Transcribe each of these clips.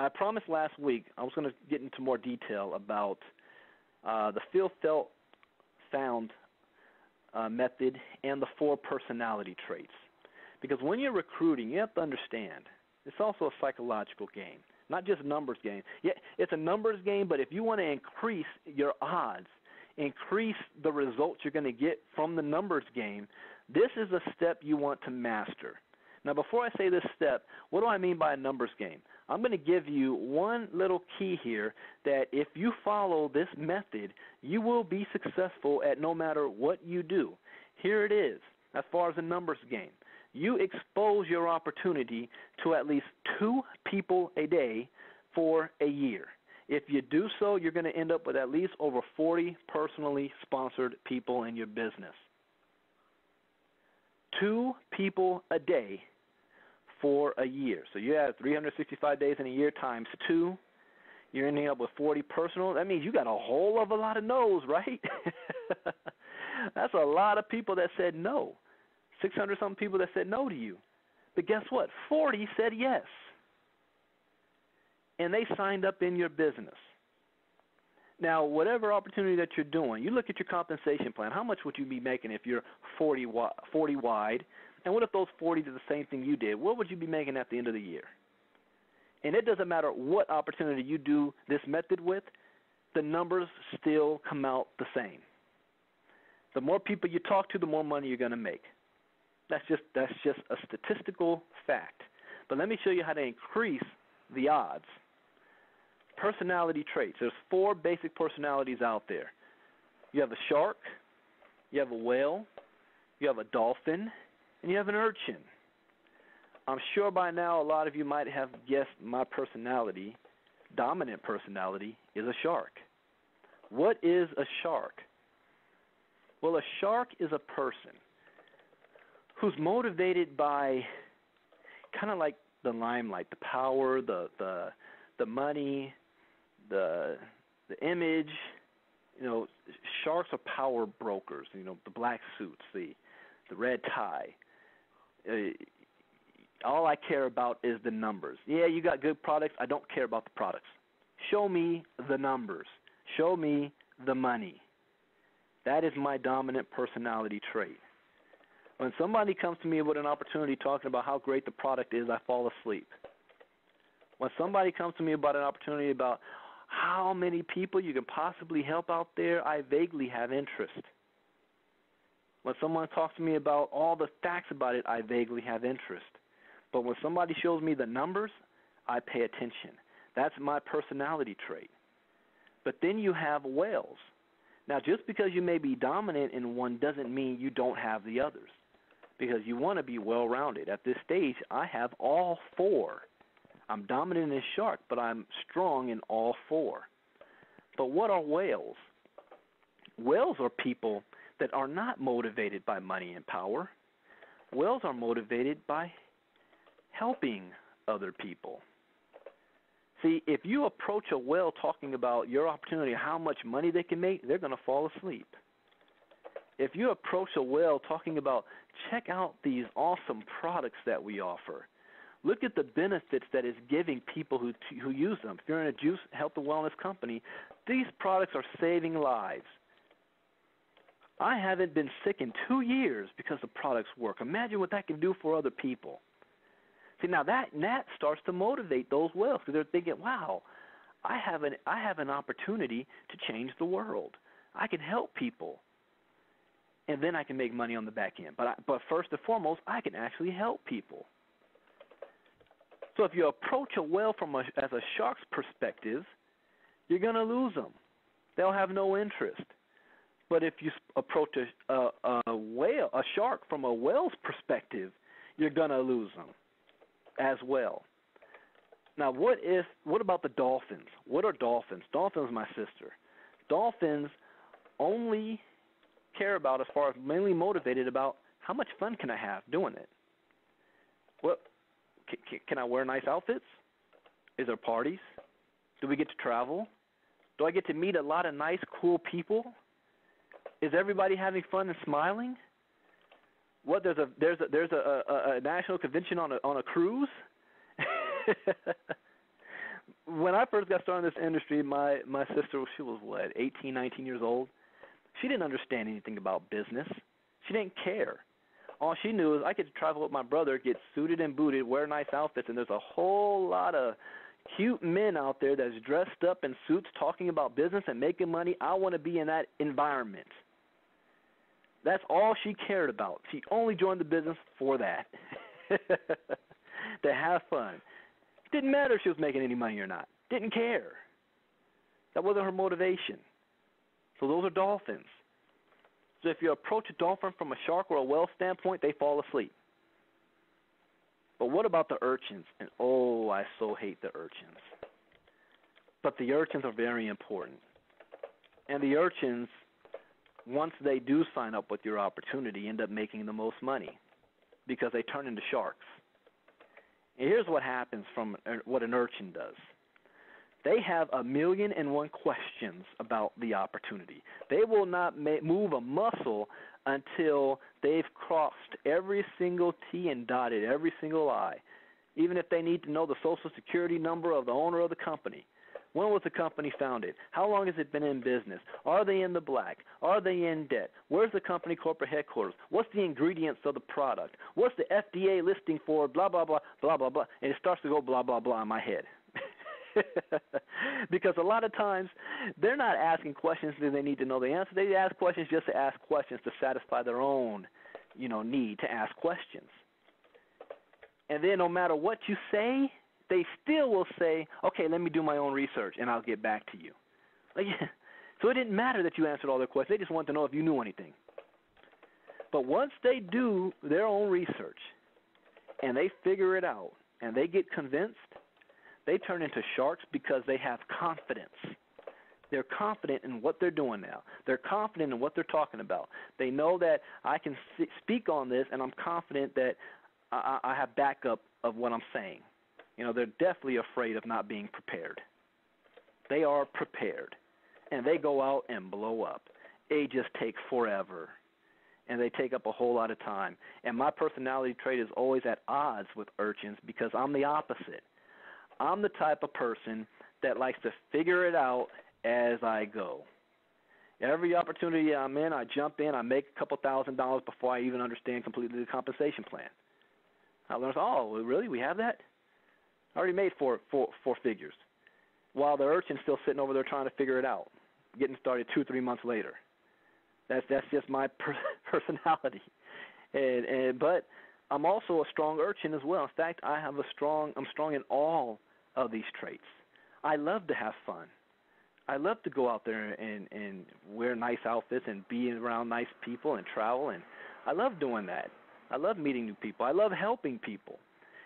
I promised last week I was going to get into more detail about the Phil Felt Found method and the 4 personality traits. Because when you're recruiting, you have to understand it's also a psychological game, not just a numbers game. Yeah, it's a numbers game, but if you want to increase your odds, increase the results you're going to get from the numbers game, this is a step you want to master. Now, before I say this step, what do I mean by a numbers game? I'm going to give you one little key here that if you follow this method, you will be successful at no matter what you do. Here it is, as far as a numbers game. You expose your opportunity to at least 2 people a day for a year. If you do so, you're going to end up with at least over 40 personally sponsored people in your business. 2 people a day for a year. So you have 365 days in a year times 2. You're ending up with 40 personal. That means you got a whole of a lot of no's, right? That's a lot of people that said no. 600-something people that said no to you. But guess what? 40 said yes. And they signed up in your business. Now, whatever opportunity that you're doing, you look at your compensation plan. How much would you be making if you're 40 wide? And what if those 40 did the same thing you did? What would you be making at the end of the year? And it doesn't matter what opportunity you do this method with, the numbers still come out the same. The more people you talk to, the more money you're going to make. That's just a statistical fact. But let me show you how to increase the odds. Personality traits. There's 4 basic personalities out there. You have a shark, you have a whale, you have a dolphin, and you have an urchin. I'm sure by now a lot of you might have guessed my personality, dominant personality, is a shark. What is a shark? Well, a shark is a person who's motivated by kind of like the limelight, the power, the money, the image. You know, sharks are power brokers. You know, the black suits, the red tie. All I care about is the numbers. Yeah, you got good products. I don't care about the products. Show me the numbers. Show me the money. That is my dominant personality trait. When somebody comes to me with an opportunity talking about how great the product is, I fall asleep. When somebody comes to me about an opportunity about how many people you can possibly help out there, I vaguely have interest. When someone talks to me about all the facts about it, I vaguely have interest. But when somebody shows me the numbers, I pay attention. That's my personality trait. But then you have whales. Now, just because you may be dominant in one doesn't mean you don't have the others, because you want to be well-rounded. At this stage, I have all 4. I'm dominant in shark, but I'm strong in all 4. But what are whales? Whales are people that are not motivated by money and power. Whales are motivated by helping other people. See, if you approach a whale talking about your opportunity, how much money they can make, they're going to fall asleep. If you approach a whale talking about, check out these awesome products that we offer, look at the benefits that it's giving people who use them. If you're in a juice, health, and wellness company, these products are saving lives. I haven't been sick in 2 years because the products work. Imagine what that can do for other people. See, now that starts to motivate those whales because they're thinking, wow, I have an opportunity to change the world. I can help people. And then I can make money on the back end. But first and foremost, I can actually help people. So if you approach a whale as a shark's perspective, you're going to lose them. They'll have no interest. But if you approach a shark from a whale's perspective, you're going to lose them as well. Now, what about the dolphins? What are dolphins? Dolphins, my sister. Dolphins only care about, as far as mainly motivated about, how much fun can I have doing it? What can I wear nice outfits? Is there parties? Do we get to travel? Do I get to meet a lot of nice, cool people? Is everybody having fun and smiling? What, there's a national convention on a cruise? When I first got started in this industry, my sister, she was what, 18, 19 years old. She didn't understand anything about business. She didn't care. All she knew is I could travel with my brother, get suited and booted, wear nice outfits, and there's a whole lot of cute men out there that's dressed up in suits talking about business and making money. I want to be in that environment. That's all she cared about. She only joined the business for that, to have fun. Didn't matter if she was making any money or not. Didn't care. That wasn't her motivation. So those are dolphins. So if you approach a dolphin from a shark or a whale standpoint, they fall asleep. But what about the urchins? And oh, I so hate the urchins. But the urchins are very important. And the urchins, once they do sign up with your opportunity, end up making the most money because they turn into sharks. And here's what happens from what an urchin does. They have 1,000,001 questions about the opportunity. They will not move a muscle until they've crossed every single T and dotted every single I, even if they need to know the Social Security number of the owner of the company. When was the company founded? How long has it been in business? Are they in the black? Are they in debt? Where's the company corporate headquarters? What's the ingredients of the product? What's the FDA listing for? Blah, blah, blah, blah, blah, blah. And it starts to go blah, blah, blah in my head. Because a lot of times they're not asking questions because they need to know the answer. They ask questions just to ask questions to satisfy their own, need to ask questions. And then no matter what you say, they still will say, okay, let me do my own research and I'll get back to you. So it didn't matter that you answered all their questions. They just wanted to know if you knew anything. But once they do their own research and they figure it out and they get convinced, they turn into sharks because they have confidence. They're confident in what they're doing now. They're confident in what they're talking about. They know that I can speak on this, and I'm confident that I have backup of what I'm saying. They're definitely afraid of not being prepared. They are prepared, and they go out and blow up. They just take forever, and they take up a whole lot of time. And my personality trait is always at odds with urchins because I'm the opposite. I'm the type of person that likes to figure it out as I go. Every opportunity I'm in, I jump in, I make a couple $1,000s before I even understand completely the compensation plan. I learn, oh, really? We have that? I already made four figures, while the urchin's still sitting over there trying to figure it out, getting started 2-3 months later. That's just my personality. But I'm also a strong urchin as well. In fact, I'm strong in all of these traits. I love to have fun. I love to go out there and wear nice outfits and be around nice people and travel, and I love doing that. I love meeting new people. I love helping people.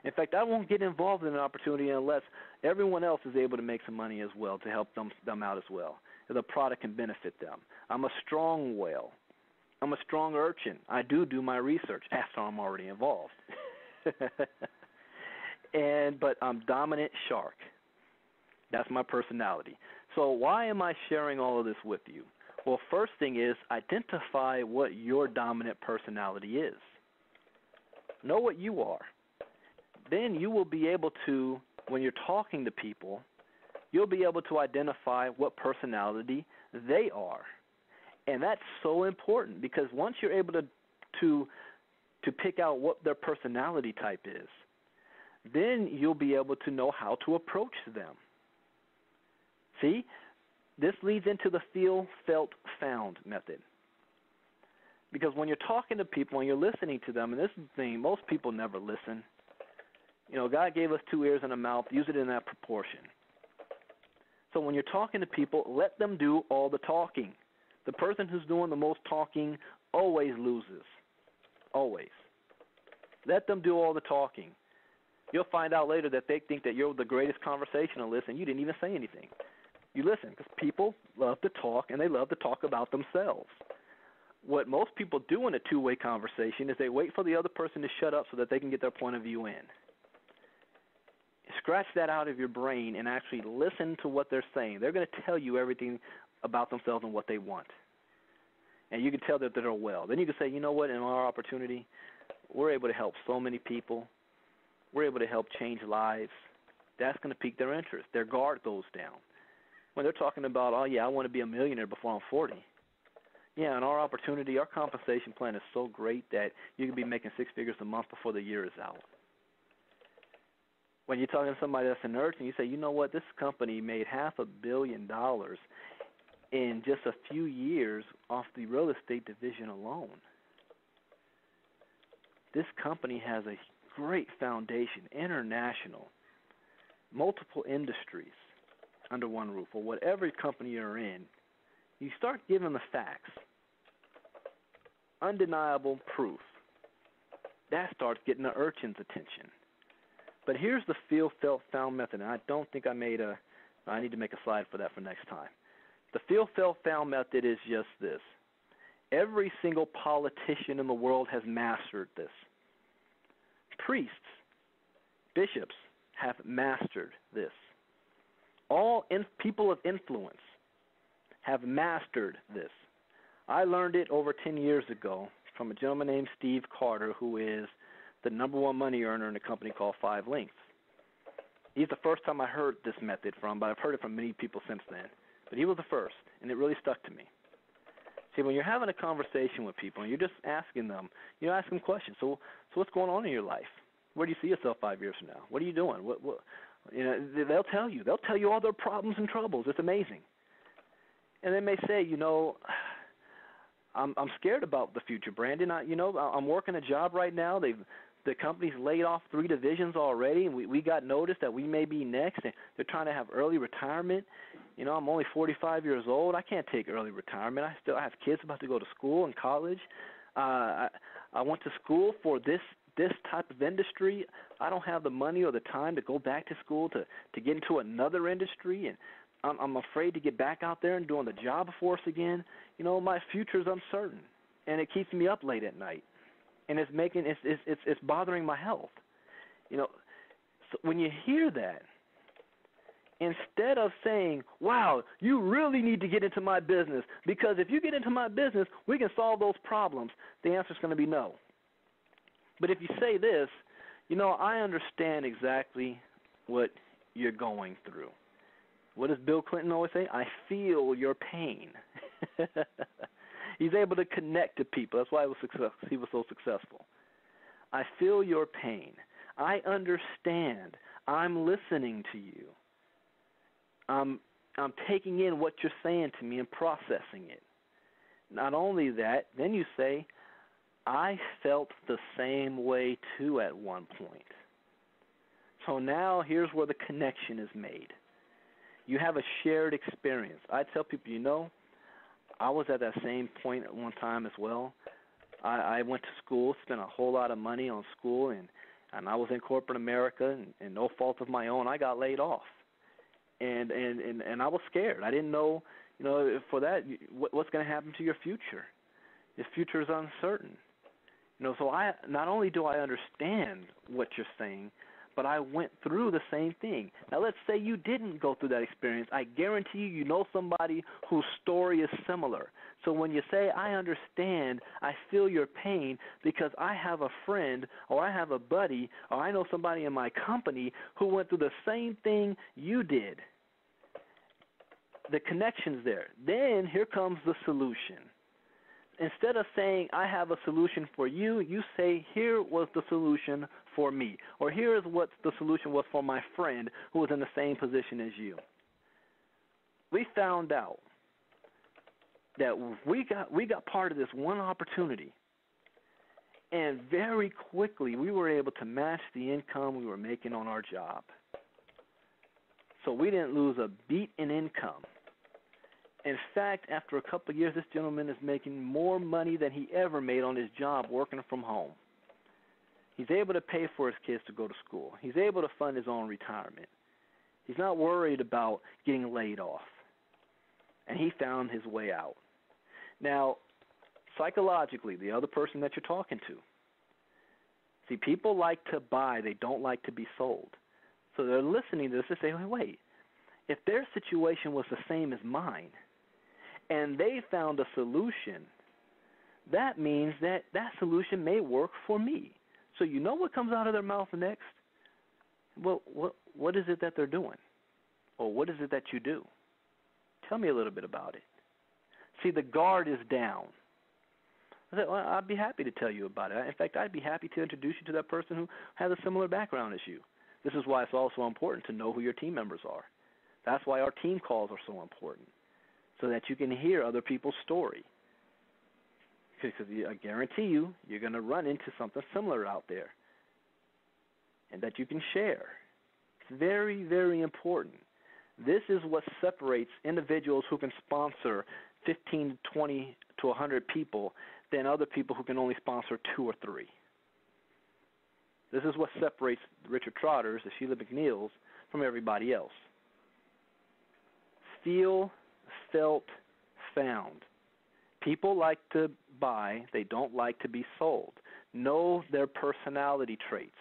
In fact, I won't get involved in an opportunity unless everyone else is able to make some money as well to help them out as well. The product can benefit them. I'm a strong whale. I'm a strong urchin. I do my research after I'm already involved. But I'm dominant shark. That's my personality. So why am I sharing all of this with you? Well, first thing is identify what your dominant personality is. Know what you are. Then you will be able to, when you're talking to people, you'll be able to identify what personality they are. And that's so important because once you're able to pick out what their personality type is, then you'll be able to know how to approach them. See, this leads into the feel, felt, found method. Because when you're talking to people and you're listening to them, and this is the thing, most people never listen. God gave us 2 ears and a mouth. Use it in that proportion. So when you're talking to people, let them do all the talking. The person who's doing the most talking always loses. Always. Let them do all the talking. You'll find out later that they think that you're the greatest conversationalist and you didn't even say anything. You listen because people love to talk and they love to talk about themselves. What most people do in a two-way conversation is they wait for the other person to shut up so that they can get their point of view in. Scratch that out of your brain and actually listen to what they're saying. They're going to tell you everything about themselves and what they want. And you can tell that they're well. Then you can say, you know what, in our opportunity, we're able to help so many people. We're able to help change lives. that's going to pique their interest. Their guard goes down. When they're talking about, oh, yeah, I want to be a millionaire before I'm 40. Yeah, and our opportunity, our compensation plan is so great that you can be making six figures a month before the year is out. When you're talking to somebody that's a nurse and you say, you know what, this company made $500 million in just a few years off the real estate division alone. This company has a great foundation, international, multiple industries under one roof, or whatever company you're in. You start giving the facts, undeniable proof. That starts getting the urchin's attention. But here's the feel, felt, found method, and I don't think I need to make a slide for that for next time. The feel, felt, found method is just this. Every single politician in the world has mastered this. Priests, bishops have mastered this. All people of influence have mastered this. I learned it over 10 years ago from a gentleman named Steve Carter, who is the #1 money earner in a company called 5 Links. He's the first time I heard this method from, but I've heard it from many people since then. But he was the first, and it really stuck to me. See, when you're having a conversation with people and you're just asking them, you ask them questions. So what's going on in your life? Where do you see yourself 5 years from now? What are you doing? They'll tell you. They'll tell you all their problems and troubles. It's amazing. And they may say, I'm scared about the future, Brandon. I'm working a job right now. The company's laid off 3 divisions already, and we got notice that we may be next, and they're trying to have early retirement. I'm only 45 years old. I can't take early retirement. I have kids about to go to school and college. I went to school for this type of industry. I don't have the money or the time to go back to school to get into another industry, and I'm afraid to get back out there and doing the job force again. My future's uncertain, and it keeps me up late at night, and it's bothering my health. So when you hear that, instead of saying, wow, you really need to get into my business, because if you get into my business, we can solve those problems, the answer's going to be no. But if you say this, I understand exactly what you're going through. What does Bill Clinton always say? I feel your pain. He's able to connect to people. That's why he was so successful. I feel your pain. I understand. I'm listening to you. I'm taking in what you're saying to me and processing it. Not only that, then you say, I felt the same way too at one point. So now here's where the connection is made. You have a shared experience. I tell people, I was at that same point at one time as well. I went to school, spent a whole lot of money on school, and I was in corporate America, and no fault of my own, I got laid off. And I was scared. I didn't know, for that, what's going to happen to your future. Your future is uncertain. So not only do I understand what you're saying, but I went through the same thing. Now, let's say you didn't go through that experience. I guarantee you know somebody whose story is similar. So when you say, I understand, I feel your pain because I have a friend or I have a buddy or I know somebody in my company who went through the same thing you did. The connection's there. Then here comes the solution. Instead of saying, I have a solution for you, you say, here was the solution for me. Or here is what the solution was for my friend who was in the same position as you. We found out that we got part of this one opportunity. And very quickly, we were able to match the income we were making on our job. So we didn't lose a beat in income. In fact, after a couple of years, this gentleman is making more money than he ever made on his job working from home. He's able to pay for his kids to go to school. He's able to fund his own retirement. He's not worried about getting laid off. And he found his way out. Now, psychologically, the other person that you're talking to, see, people like to buy. They don't like to be sold. So they're listening to this and say, wait, if their situation was the same as mine, and they found a solution, that means that solution may work for me. So you know what comes out of their mouth next? Well, what is it that they're doing? Or what is it that you do? Tell me a little bit about it. See, the guard is down. I said, well, I'd be happy to tell you about it. In fact, I'd be happy to introduce you to that person who has a similar background as you. This is why it's also important to know who your team members are. That's why our team calls are so important, so that you can hear other people's story. Because I guarantee you, you're going to run into something similar out there and that you can share. It's very, very important. This is what separates individuals who can sponsor 15 to 20 to 100 people than other people who can only sponsor 2 or 3. This is what separates the Richard Trotters, the Sheila McNeils, from everybody else. Feel, felt, found. People like to buy. They don't like to be sold. Know their personality traits.